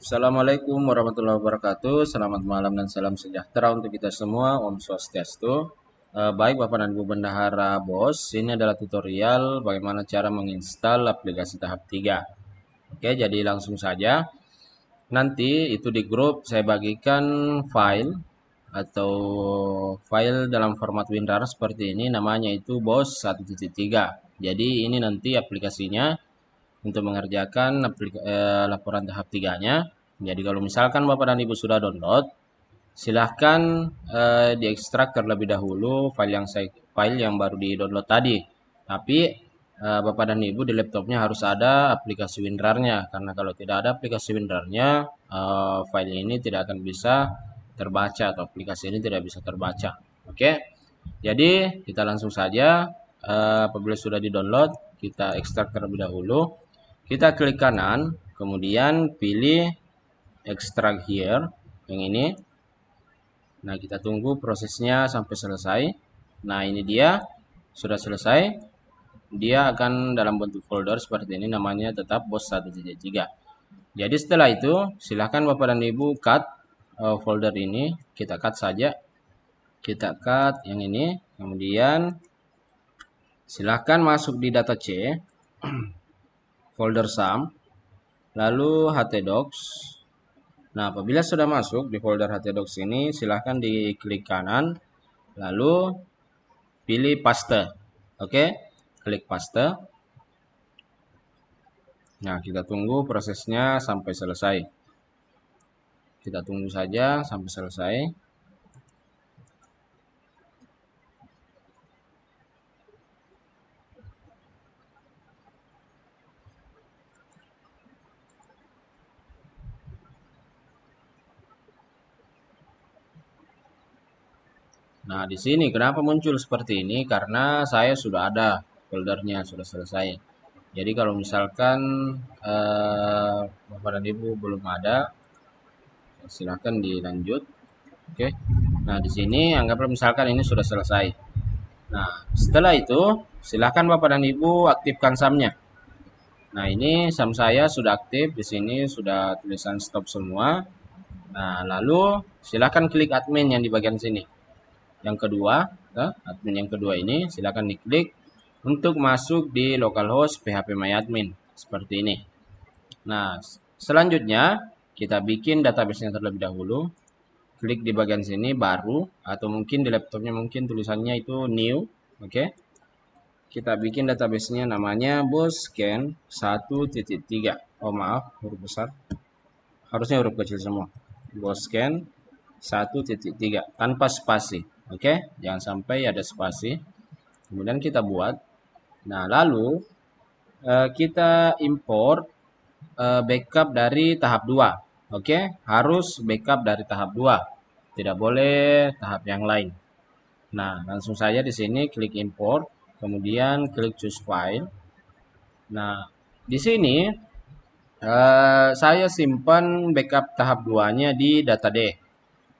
Assalamualaikum warahmatullahi wabarakatuh. Selamat malam dan salam sejahtera untuk kita semua. Om Swastiastu. Baik Bapak dan Ibu Bendahara Bos, ini adalah tutorial bagaimana cara menginstal aplikasi tahap 3. Oke, jadi langsung saja. Nanti itu di grup saya bagikan file atau file dalam format WinRAR seperti ini, namanya itu BOS 1.3. Jadi ini nanti aplikasinya untuk mengerjakan laporan tahap 3-nya. Jadi kalau misalkan Bapak dan Ibu sudah download, silahkan diekstrak terlebih dahulu file yang baru di-download tadi. Tapi Bapak dan Ibu di laptopnya harus ada aplikasi WinRAR-nya, karena kalau tidak ada aplikasi WinRAR-nya, file ini tidak akan bisa terbaca atau aplikasi ini tidak bisa terbaca. Oke. Jadi kita langsung saja, apabila sudah di-download, kita ekstrak terlebih dahulu. Kita klik kanan, kemudian pilih extract here, yang ini. Nah, kita tunggu prosesnya sampai selesai. Nah, ini dia, sudah selesai. Dia akan dalam bentuk folder seperti ini, namanya tetap BOS 1.3. Jadi setelah itu, silahkan Bapak dan Ibu cut folder ini. Kita cut saja. Kita cut yang ini. Kemudian, silahkan masuk di data C. Folder sum, lalu htdocs. Nah, apabila sudah masuk di folder htdocs ini, silahkan diklik kanan, lalu pilih paste. Oke, klik paste. Nah, kita tunggu prosesnya sampai selesai. Kita tunggu saja sampai selesai. Nah, di sini kenapa muncul seperti ini? Karena saya sudah ada foldernya, sudah selesai. Jadi kalau misalkan Bapak dan Ibu belum ada, silahkan dilanjut. Oke. Nah, di sini anggaplah misalkan ini sudah selesai. Nah, setelah itu silahkan Bapak dan Ibu aktifkan SAM-nya. Nah, ini SAM saya sudah aktif, di sini sudah tulisan stop semua. Nah, lalu silahkan klik admin yang di bagian sini. Yang kedua, admin yang kedua ini silahkan diklik untuk masuk di localhost phpMyAdmin seperti ini. Nah, selanjutnya kita bikin database-nya terlebih dahulu. Klik di bagian sini baru, atau mungkin di laptopnya mungkin tulisannya itu new. Oke. Kita bikin database-nya namanya BOSScan 1.3. Oh maaf, huruf besar. Harusnya huruf kecil semua. BOSScan 1.3 tanpa spasi. Oke, jangan sampai ada spasi. Kemudian kita buat. Nah, lalu kita import backup dari tahap 2. Oke, harus backup dari tahap 2. Tidak boleh tahap yang lain. Nah, langsung saja di sini klik import, kemudian klik choose file. Nah, di sini saya simpan backup tahap 2-nya di data D,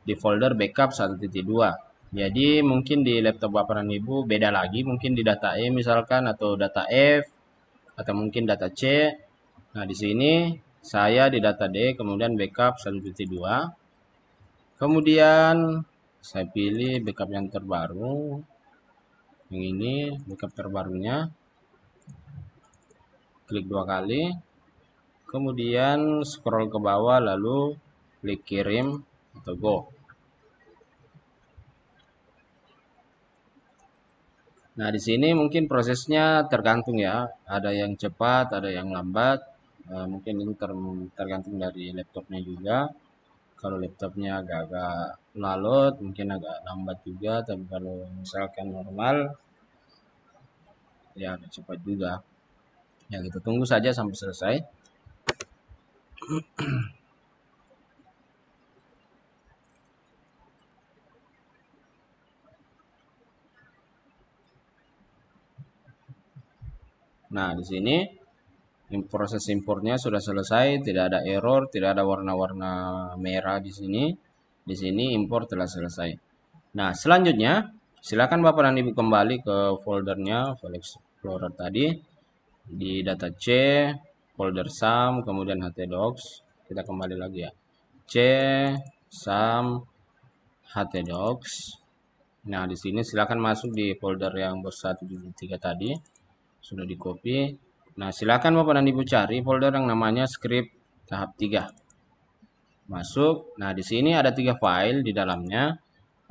di folder backup 1.2. Jadi mungkin di laptop Bapak dan Ibu beda lagi, mungkin di data E misalkan, atau data F, atau mungkin data C. Nah, di sini saya di data D, kemudian backup 1.2. Kemudian saya pilih backup yang terbaru. Yang ini backup terbarunya. Klik 2 kali. Kemudian scroll ke bawah lalu klik kirim atau go. Nah, di sini mungkin prosesnya tergantung ya. Ada yang cepat, ada yang lambat. Mungkin ini tergantung dari laptopnya juga. Kalau laptopnya agak-agak lalot, mungkin agak lambat juga. Tapi kalau misalkan normal, ya agak cepat juga. Ya, kita tunggu saja sampai selesai. Nah, di sini proses importnya sudah selesai, tidak ada error, tidak ada warna-warna merah di sini. Di sini import telah selesai. Nah, selanjutnya silakan Bapak dan Ibu kembali ke foldernya, file explorer tadi, di data C, folder sum, kemudian htdocs. kita kembali lagi ya. C sum htdocs. Nah, di sini silakan masuk di folder yang bos 1.3 tadi. Sudah di copy. Nah, silakan Bapak dan Ibu cari folder yang namanya script tahap 3. Masuk. Nah, di sini ada 3 file di dalamnya.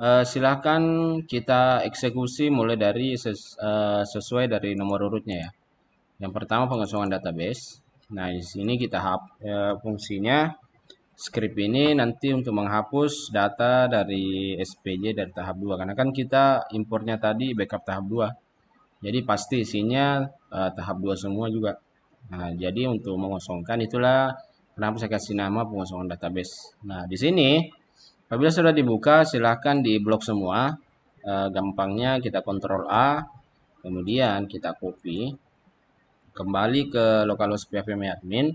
Silakan kita eksekusi mulai dari sesuai dari nomor urutnya ya. Yang pertama pengosongan database. Nah, di sini kita fungsinya script ini nanti untuk menghapus data dari SPJ dari tahap 2 karena kan kita importnya tadi backup tahap 2. Jadi pasti isinya tahap 2 semua juga. Nah, jadi untuk mengosongkan itulah kenapa saya kasih nama pengosongan database. Nah, di sini apabila sudah dibuka silahkan di blok semua. Gampangnya kita Ctrl A, kemudian kita copy kembali ke localhost PHP admin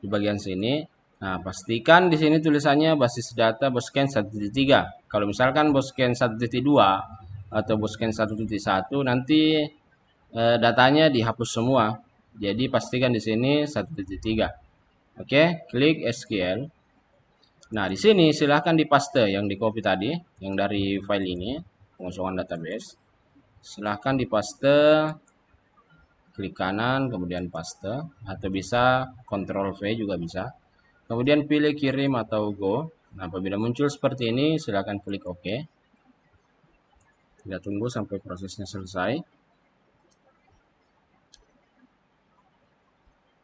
di bagian sini. Nah, pastikan di sini tulisannya basis data Boscan 1.3. Kalau misalkan Boscan 1.2 atau Boscan 1.1 nanti datanya dihapus semua. Jadi pastikan di sini 1.3. Oke, klik SQL. Nah, di sini silahkan dipaste yang di copy tadi, yang dari file ini, pengosongan database. Silahkan dipaste, klik kanan, kemudian paste, atau bisa Ctrl V juga bisa. Kemudian pilih kirim atau go. Nah, apabila muncul seperti ini, silahkan klik OK. Kita tunggu sampai prosesnya selesai.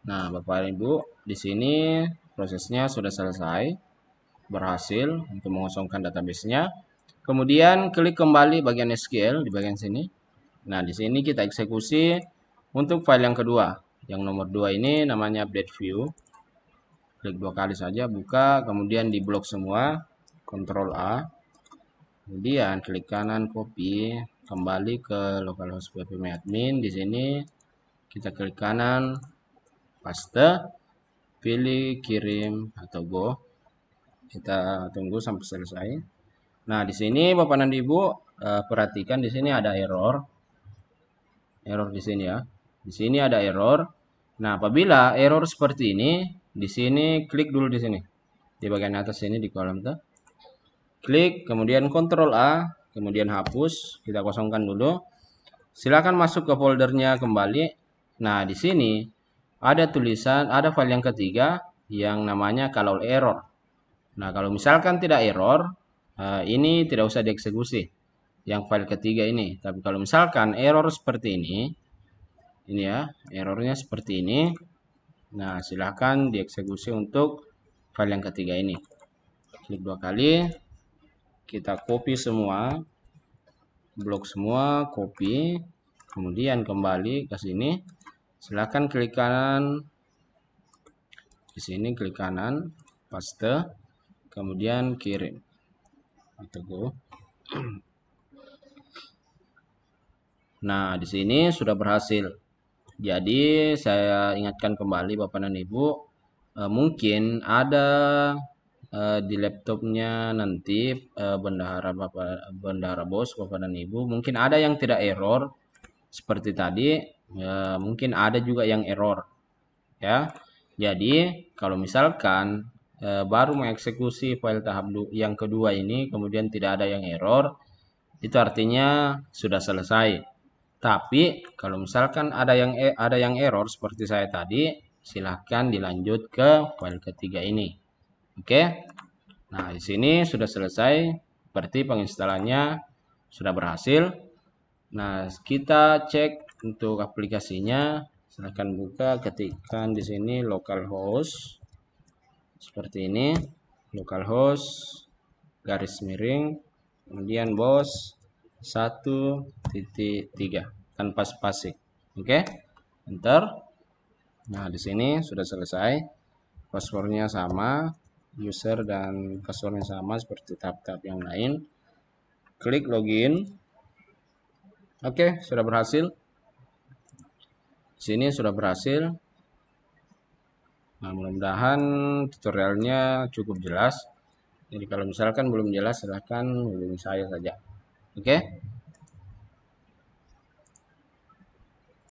Nah, Bapak dan Ibu, di sini prosesnya sudah selesai, berhasil untuk mengosongkan database-nya. Kemudian klik kembali bagian SQL di bagian sini. Nah, di sini kita eksekusi untuk file yang kedua. Yang nomor 2 ini namanya update view. Klik 2 kali saja, buka, kemudian di blok semua, Ctrl A. Kemudian klik kanan, copy, kembali ke localhost PHP admin. Di sini kita klik kanan, paste, pilih kirim atau go. Kita tunggu sampai selesai. Nah, di sini Bapak dan Ibu perhatikan di sini ada error. Error di sini ya. Di sini ada error. Nah, apabila error seperti ini, di sini klik dulu di sini. Di bagian atas ini di kolom tuh. Klik, kemudian Ctrl A, kemudian hapus. Kita kosongkan dulu. Silakan masuk ke foldernya kembali. Nah, di sini ada tulisan, ada file yang ketiga yang namanya kalau error. Nah, kalau misalkan tidak error, ini tidak usah dieksekusi. Yang file ketiga ini. Tapi kalau misalkan error seperti ini ya, errornya seperti ini. Nah, silahkan dieksekusi untuk file yang ketiga ini. Klik 2 kali. Kita copy semua. Blok semua, copy. Kemudian kembali ke sini. Silahkan klik kanan. Di sini klik kanan, paste. Kemudian kirim. Atau go. Nah, di sini sudah berhasil. Jadi, saya ingatkan kembali Bapak dan Ibu, mungkin ada di laptopnya nanti bendahara bos Bapak dan Ibu, mungkin ada yang tidak error seperti tadi, mungkin ada juga yang error. Ya. Jadi, kalau misalkan baru mengeksekusi file tahap yang kedua ini kemudian tidak ada yang error, itu artinya sudah selesai. Tapi kalau misalkan ada yang error seperti saya tadi, silahkan dilanjut ke file ketiga ini. Oke. Nah, di sini sudah selesai. Berarti penginstalannya sudah berhasil. Nah, kita cek untuk aplikasinya. Silahkan buka, ketikkan di sini localhost. Seperti ini. Localhost garis miring kemudian bos 1.3 tanpa spasi. Oke. Enter. Nah, di sini sudah selesai. Passwordnya sama, user dan passwordnya sama seperti tab-tab yang lain. Klik login. Oke, sudah berhasil. Sini sudah berhasil. Nah, mudah-mudahan tutorialnya cukup jelas. Jadi kalau misalkan belum jelas silahkan hubungi saya saja. Oke.